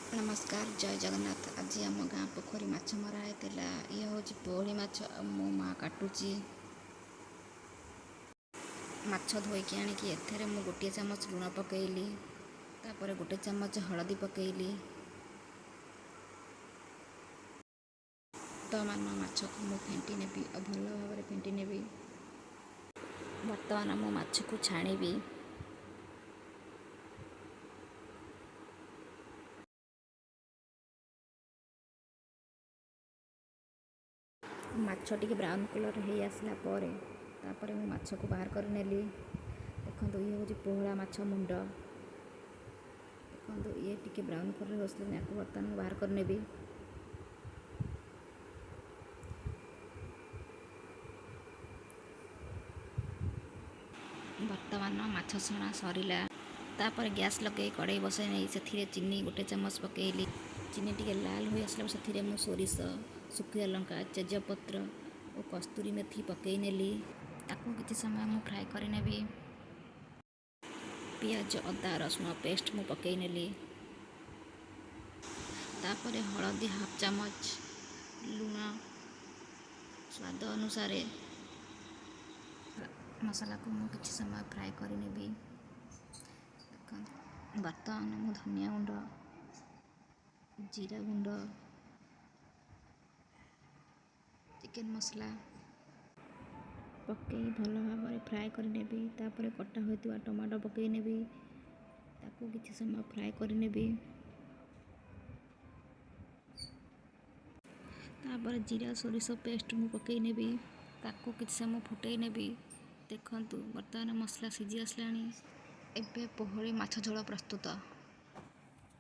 नमस्कार जय जगन्नाथ। आज आम गाँ पोखरी माछ मरा होता। ये हूँ पोहड़ी माछ। मो माँ काटुची माछ धोईकी आणिकी एथेरे मु गोटे चामच लुण पकेइली, तापर गोटे चामच हलदी पकेइली। बर्तमान माछ को मु फेंटी नेबी और भल भाव फेंटी नेबी। बर्तमान मो माछ को छाणीबी। माछ टिके ब्राउन कलर हो आसला पर तापर मु माछ को बाहर कर नेली। देखो ये हूँ पोहड़ा माछ मुंड। देखो ये टिके ब्राउन कलर हो या बर्तमान बाहर कर नेबी। बर्तमान माछ छणा सरिला। तापर गैस लगे कड़ाई बसाई नहीं से चीनी गोटे चामच पकेइली। चीनी टिके लाल हो आसला से मु सोरिष, सुखिया लंका, तेजपत्र और कस्तूरी मेथी पकई नेली। ताको किछि समय मु फ्राए कर नेबी। पियाज अदा रसुण पेस्ट मु पकई नेली। तापर हलदी हाफ चामच, लुण स्वाद अनुसार मसाला को मु किछि समय फ्राए कर नेबी। बर्तमान मु धनिया गुंड, जीरा गुंड, चिकेन मसला पकई भल भाव फ्राए कर नेबी। तापर कटा होइतिबा टमाटो पकई नेबी। ताको किछि समय फ्राए कर नेबी। तापर जीरा सोरिष पेस्ट मु पकई नेबी। ताको किछि समय फुटई नेबी। देखंतु बर्तमान मसला सिझी आसलानी। एबे पोहड़ी माछ झोल प्रस्तुत।